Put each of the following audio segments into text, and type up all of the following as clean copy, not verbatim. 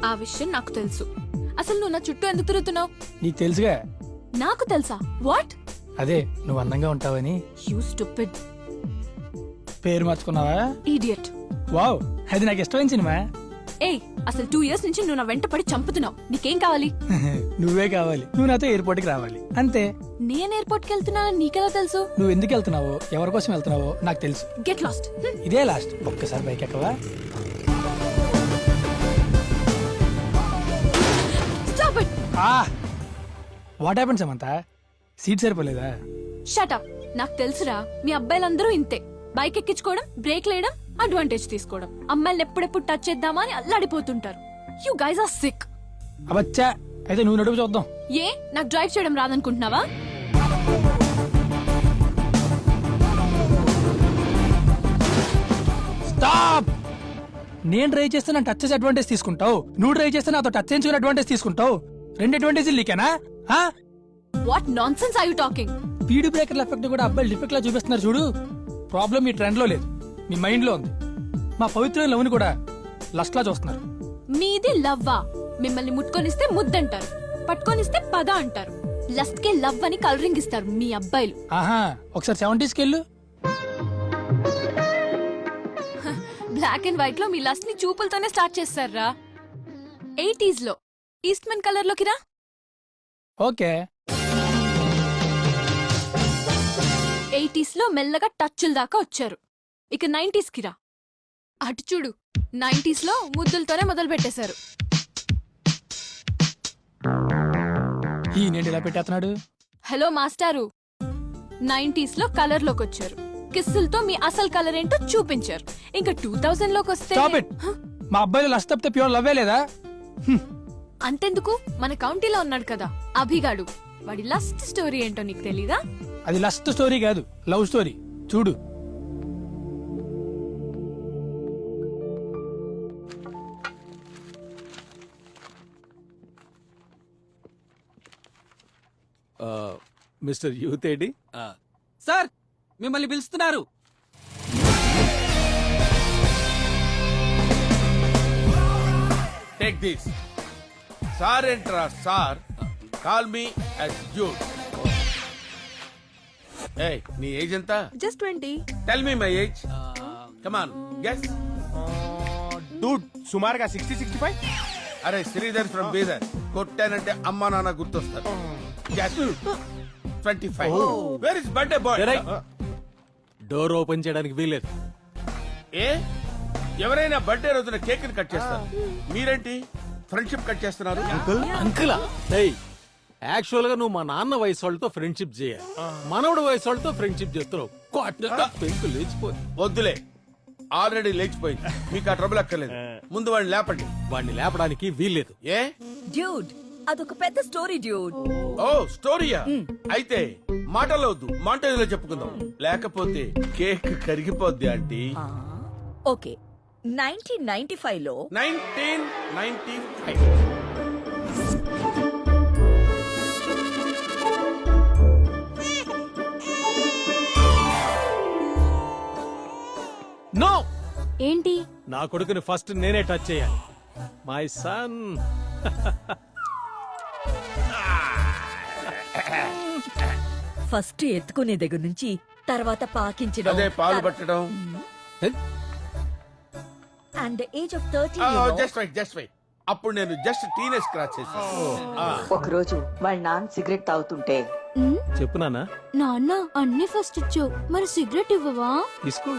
ఆ విషయం నాకు తెలుసు. అసలు నువ్వు నా చుట్టూ ఎందుకు తిరుగుతున్నావు? నీకు తెలుసుగా. నాకు తెలుసా? వాట్? అదే నువ్వు అందంగా ఉంటావని. You stupid. పేరు మార్చుకున్నావా? ఇడియట్. వావ్, అది నాకు ఇష్టమైన సినిమా. ఏయ్, అసలు 2 years నుంచి నువ్వు నా వెంట పడి చంపుతున్నావు. నీకేం కావాలి? నువ్వే కావాలి. నువ్వు నాతో ఎయిర్పోర్ట్ కి రావాలి అంతే. నేను ఎయిర్పోర్ట్ కి వెళ్తున్నానని నీకెలా తెలుసు? నువ్వు ఎందుకు వెళ్తున్నావో, ఎవరి కోసం వెళ్తున్నావో నాకు తెలుసు. Get lost. ఇదే లాస్ట్. ఒక్కసారి బైక్ ఎక్కవా? Stop it. What happen Samantha? Seat సరిపోలేదా? Shut up. నాకు తెలుసురా, మీ అబ్బాయిలందరూ ఇంతే. బైక్ ఎక్కించుకోవడం, బ్రేక్ లేయడం, అడ్వాంటేజ్ తీసుకోవడం. అమ్మాయిలు ఎప్పుడెప్పుడు టచ్ చేద్దామా అని అల్లాడిపోతుంటారు. You guys are sick. అవచ్చా, అయితే నువ్వు నడుపు చూద్దాం. ఏ, నాకు డ్రైవ్ చేయడం రాదనుకుంటున్నావా? స్టాప్. నేను డ్రైవ్ చేస్తే నా టచ్ చేసి అడ్వాంటేజ్ తీసుకుంటావు, నువ్వు డ్రైవ్ చేస్తే నాతో టచ్ చేయించుకుని అడ్వాంటేజ్ తీసుకుంటావు. 2 అడ్వాంటేజ్ నీకేనా? What nonsense are you talking? Speed బ్రేకర్ల ఎఫెక్ట్ కూడా అబ్బాయిలు డిఫెక్ట్ లా చూపిస్తున్నారు చూడు. ప్రాబ్లం మీ ట్రెండ్ లో లేదు, మీ మైండ్ లో ఉంది. మా పవిత్రమైన లవ్ ని కూడా లస్ట్ లా చూస్తున్నారు. మీది లవ్వా? మిమ్మల్ని ముట్టుకొనిస్తే ముద్దంటారు, పట్టుకొనిస్తే పద అంటారు. లస్ట్ కే లవ్ అని కలరింగ్ ఇస్తారు మీ అబ్బాయిలు. ఆహా, ఒకసారి 70s కి వెళ్ళు. బ్లాక్ అండ్ వైట్ లో మీ లస్ట్ ని చూపులతోనే స్టార్ట్ చేస్తారా. 80s లో ఈస్ట్మన్ కలర్ లోకి రా. ఓకే. 80s లో మెల్లగా టచ్ల దాకా వచ్చారు. ఇక 90s కి రా. అటు చూడు, 90s లో ముద్దులతోనే మొదలు పెట్టేశారు. ఈ నేను ఇలా పెట్టేస్తున్నాడు. హలో మాస్టారు, 90s లో కలర్ లోకి వచ్చారు. కిస్సులతో మీ అసలు కలర్ ఏంటో చూపించారు. ఇంకా 2000 లోకి వస్తే Stop it. మా అబ్బాయిలు లస్ట్ తప్పితే ప్యూర్ లవ్వే లేదా? అంతెందుకు, మన కౌంటీలో ఉన్నాడు కదా అభిగాడు. వాడి లస్ట్ స్టోరీ ఏంటో నీకు తెలీదా? అది లస్ట్ స్టోరీ కాదు, లవ్ స్టోరీ. చూడు. Mister youth AD? సార్, మిమ్మల్ని పిలుస్తున్నారు. Take this. Sir entra, sir. Call me as Jude. Hey, నీ ఏజ్ ఎంత? Just 20. Tell me my age. Come on, guess. Dude సుమారుగా 60-65. అరే శ్రీధర్ ఫ్రమ్ బీదర్. కొట్టానంటే అమ్మా నాన్న గుర్తొస్తారు. Guess. 25. Where is birthday boy? Door open చేయడానికి వీల్లేదు. ఏ ఎవరైనా బర్త్డే రోజున కేక్ ని కట్ చేస్తారు, మీరేంటి ఫ్రెండ్షిప్ కట్ చేస్తున్నారు? అంకులా? యాక్చువల్ గా నువ్వు మా నాన్న వయసు వాళ్ళతో ఫ్రెండ్షిప్ చేయాలి. మనవడు వయసు వాళ్ళతో ఫ్రెండ్షిప్ చేస్తున్నావు. పెంకు లేచిపోయి. వద్దులే, ఆల్రెడీ లేచిపోయింది. మీకు ఆ ట్రబుల్ అక్కర్లేదు. ముందు వాడిని లేపండి. వాడిని లేపడానికి వీల్లేదు. ఏ డ్యూడ్, అదొక పెద్ద స్టోరీ డ్యూడ్. ఓ స్టోరీయా? అయితే మాటల్లో వద్దు, మాంటేజ్ లో చెప్పుకుందాం. లేకపోతే కేక్ కరిగిపోద్ది ఆంటీ. ఓకే, 1995 లో 1995. నో. ఏంటి? నా కొడుకుని ఫస్ట్ నేనే టచ్ చేయాలి. My son. ఫస్ట్ ఎత్తుకునే దగ్గర నుంచి తర్వాత పాకించడం, అదే పాలు పట్టడం. And age of 30. Just wait. అప్పుడు నేను జస్ట్ టీనేజ్ క్రాస్ చేశాను. ఒకరోజు వాళ్ళ నాన్న సిగరెట్ తాగుతుంటే చెప్పు నాన్న. నాన్న అన్ని ఫస్ట్ ఇచ్చావు, మరి సిగరెట్ ఇవ్వవా? తీసుకో.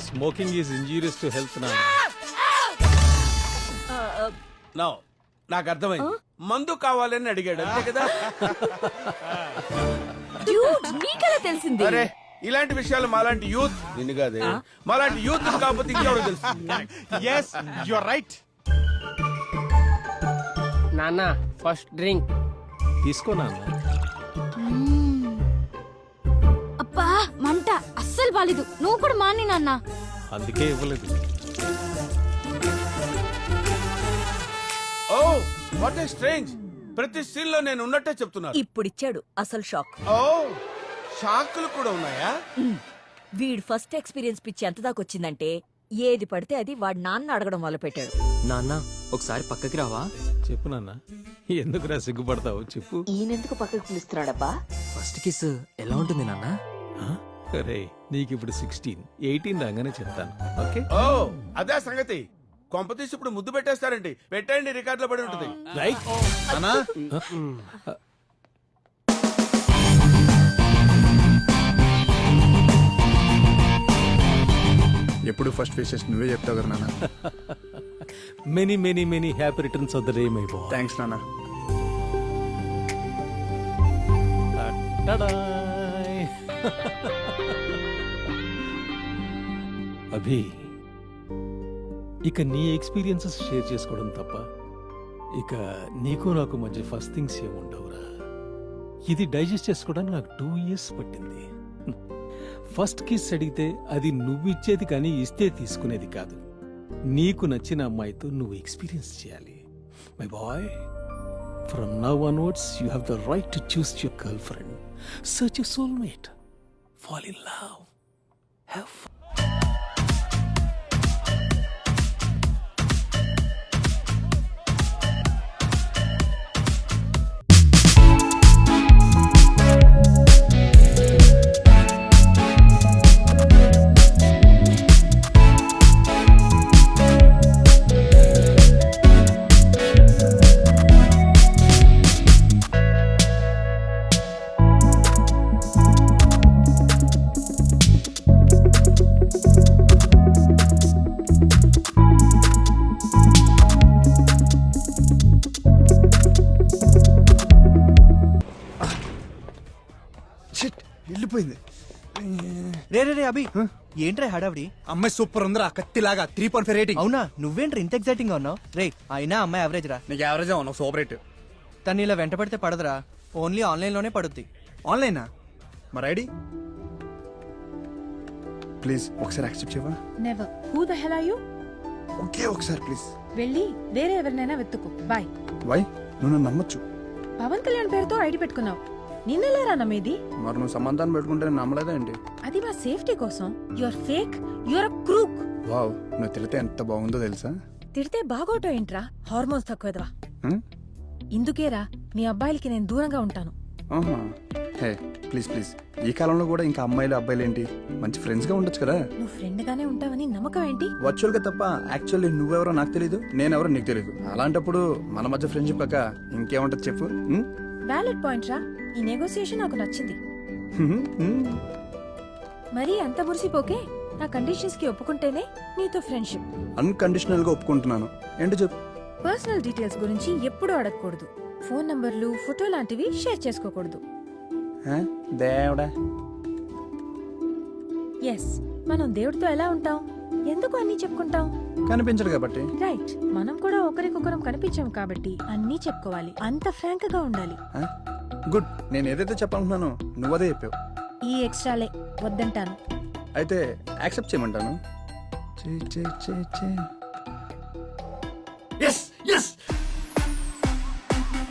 Smoking is injurious to health. No, నాకు అర్థమైంది. మందు కావాలని అడిగాడు అంతే కదా? డ్యూడ్, నీకెలా తెలిసింది? అరే ఇలాంటి విషయాలు మాలాంటి యూత్, నిన్ను కాదే, మాలాంటి యూత్ కాకపోతే ఇంకెవరు తెలుసు? yes, you are right. నాన్న ఫస్ట్ డ్రింక్ తీసుకో నాన్న. అబ్బా మంట అస్సలు బాలేదు. నువ్వు కూడా మాని నాన్న. అందుకే ఇవ్వలేదు. Oh what a strange. ప్రతి సీన్ లో నేను ఉన్నట్టే చెప్తున్నారు. ఇప్పుడిచ్చాడు అసలు షాక్. ఓ షాకులు కూడా ఉన్నాయా? వీడి ఫస్ట్ ఎక్స్పీరియన్స్ పిచ్చి ఎంత దాకా వచ్చిందంటే ఏది పడితే అది వాడి నాన్న అడగడం మొదలు పెట్టాడు. నాన్న ఒకసారి పక్కకి రావా? చెప్పు నాన్న, ఎందుకురా సిగ్గుపడతావు చెప్పు. ఈయనెందుకు పక్కకు పిలుస్తున్నాడబ్బా? ఫస్ట్ కిస్ ఎలా ఉంటుంది నాన్న? రే నీకు ఇప్పుడు 16, 18 రాగానే చెప్తాను. ఓకే ఓ అదే సంగతి. కొంపతీసి ఇప్పుడు ముద్దు పెట్టేస్తారండి. పెట్టండి, రికార్డులో పడి ఉంటుంది. రైట్ అన్నా ఎప్పుడు ఫస్ట్ ఫేసెస్ నువ్వే చెప్తావు కదా నాన్న. Many many many happy returns of the day my boy. Thanks నాన్న. అభి, ఇక నీ ఎక్స్పీరియన్సెస్ షేర్ చేసుకోవడం తప్ప ఇక నీకు నాకు మధ్య ఫస్ట్ థింగ్స్ ఏముండవురా. ఇది డైజెస్ట్ చేసుకోవడానికి నాకు 2 years పట్టింది. ఫస్ట్ కిస్ అడిగితే అది నువ్వు ఇచ్చేది కానీ ఇస్తే తీసుకునేది కాదు. నీకు నచ్చిన అమ్మాయితో నువ్వు ఎక్స్పీరియన్స్ చేయాలి my boy. From now onwards you have the right to choose your girl friend, search your soulmate, fall in love, have fun. వెళ్ళిపోయింది. రే రే రే అభి, ఏంట్రా హడావిడి? అమ్మాయి సూపర్ ఉందిరా, కత్తిలాగా 3.5 రేటింగ్. అవునా, నువ్వేంట్రా ఇంత ఎగ్జైటింగ్ గా ఉన్నావు? రే అయినా అమ్మాయి యావరేజ్ రా. నీకు యావరేజ్ ఉన్నావు, సూపర్ రేట్. తను ఇలా వెంట పడితే పడదురా, ఓన్లీ ఆన్లైన్ లోనే పడుద్ది. ఆన్లైనా? మరి ఐడి ప్లీజ్ ఒకసారి యాక్సెప్ట్ చేయవా? Never. Who the hell are you? Okay ఒకసారి ప్లీజ్. వెళ్ళి వేరే ఎవరినైనా వెతుకు. బాయ్. వై? నువ్వు నన్ను నమ్మొచ్చు. పవన్ కళ్యాణ్ పేరుతో ఐడి పెట్టుకున్నావు. నిన్నెలారా నమ్మేది? మరి నువ్వు సంబంధాన్ని పెట్టుకుంటే నేను నమ్మలేదా ఏంటి? అది మా సేఫ్టీ కోసం. You are fake, you are a crook. Wow, నువ్వు తిరిగితే ఎంత బాగుందో తెలుసా? తిడితే బాగోటో ఏంట్రా? హార్మోన్స్ తక్కువదవా. హ్మ్? ఇందుకేరా మీ అబ్బాయిలకి నేను దూరంగా ఉంటాను. ఆహా. హే ప్లీజ్ ప్లీజ్, ఈ కాలంలో కూడా ఇంకా అమ్మాయిలు అబ్బాయిలు ఏంటి, మంచి ఫ్రెండ్స్ గా ఉండొచ్చు కదా. నువ్వు ఫ్రెండ్ గానే ఉంటావని నమ్మకం ఏంటి? వర్చువల్ గా తప్ప యాక్చువల్లీ నువ్వెవరో నాకు తెలియదు, నేనెవరో నీకు తెలియదు. అలాంటప్పుడు మన మధ్య ఫ్రెండ్షిప్ కాక ఇంకేముంటది చెప్పు? హ్మ్? వ్యాలిడ్ పాయింట్ రా. ఈ నెగోసియేషన్ నాకు నచ్చింది. హ్మ్, హ్మ్. మరీ అంత మురిసిపోకే. నా కండిషన్స్ కి ఒప్పుకుంటేనే నీతో ఫ్రెండ్షిప్. అన్కండిషనల్ గా ఒప్పుకుంటున్నాను. ఏంటి చెప్పు? పర్సనల్ డీటెయిల్స్ గురించి ఎప్పుడూ అడగకూడదు. ఫోన్ నంబర్లు, ఫోటో లాంటివి షేర్ చేసుకోకూడదు. హ? దేవుడా. ఎస్, మనం దేవుడితో ఎలా ఉంటాం? ఎందుకు అన్నీ చెప్పుకుంటాం? కనిపించడు కాబట్టి. రైట్. మనం కూడా ఒకరికొకరం కనిపించాం కాబట్టి అన్నీ చెప్పుకోవాలి. అంత ఫ్రాంక్ గా ఉండాలి. హ? గుడ్. నేను ఏదైతే చెప్పాలనుకున్నానో నువ్వు అదే చెప్పావు. ఈ ఎక్స్ట్రాలే వద్దంటాను. అయితే యాక్సెప్ట్ చేయమంటాను.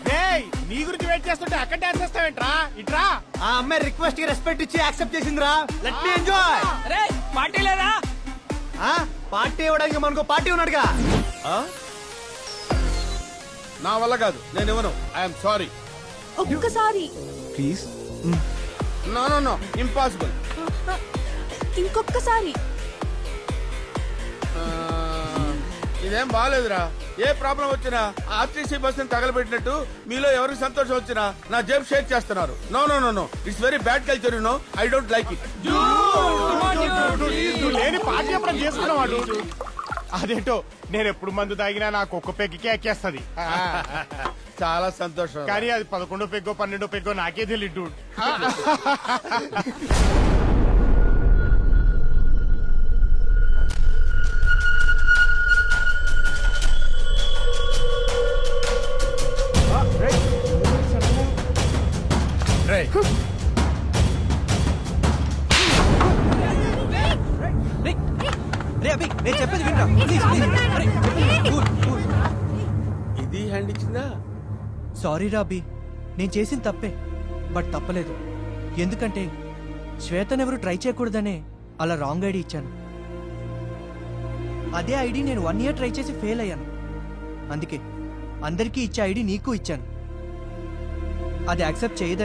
రేయ్, నీ గురించి వెయిట్ చేస్తుంటే అక్కడ డాన్స్ చేస్తావేంట్రా? ఇట్రా. ఆ అమ్మాయి రిక్వెస్ట్ కి రెస్పెక్ట్ ఇచ్చి యాక్సెప్ట్ చేసిందిరా. Let me enjoy. అరే పార్టీ లేదా? పార్టీ ఇవ్వడానికి మనకు పార్టీ ఉన్నాడుగా. నా వల్ల కాదు, నేను ఇవ్వను. I'm sorry. ఒక్కసారి, please. No no no, impossible. ఇంకొక్కసారి. ఇదేం బాగాలేదురా. ఏ ప్రాబ్లం వచ్చినా ఆర్టీసీ బస్ తగలబెట్టినట్టు మీలో ఎవరికి సంతోషం వచ్చినా నా జేబు షేర్ చేస్తున్నారు. No no no no, it's very bad culture, you know. I don't like it. నువ్వు లేని పార్టీ ఎప్పుడు చేసుకున్నావాడు? అదేంటో, నేను ఎప్పుడు మందు తాగినా నాకు ఒక్క పెగ్గికే ఎక్కేస్తది. చాలా సంతోషం. కానీ అది 11 పెగ్గో 12 పెగ్గో నాకే తెలియదు. రే అభి, నేను చెప్పేది వినరా ప్లీజ్ ప్లీజ్. ఇది హ్యాండ్ ఇచ్చిందా? సారీ రా అభి, నేను చేసిన తప్పే. బట్ తప్పలేదు. ఎందుకంటే శ్వేతనెవరు ట్రై చేయకూడదనే అలా రాంగ్ ఐడి ఇచ్చాను. అదే ఐడి నేను 1 year ట్రై చేసి ఫెయిల్ అయ్యాను. అందుకే అందరికీ ఇచ్చే ఐడి నీకు ఇచ్చాను. అది యాక్సెప్ట్ చేయదని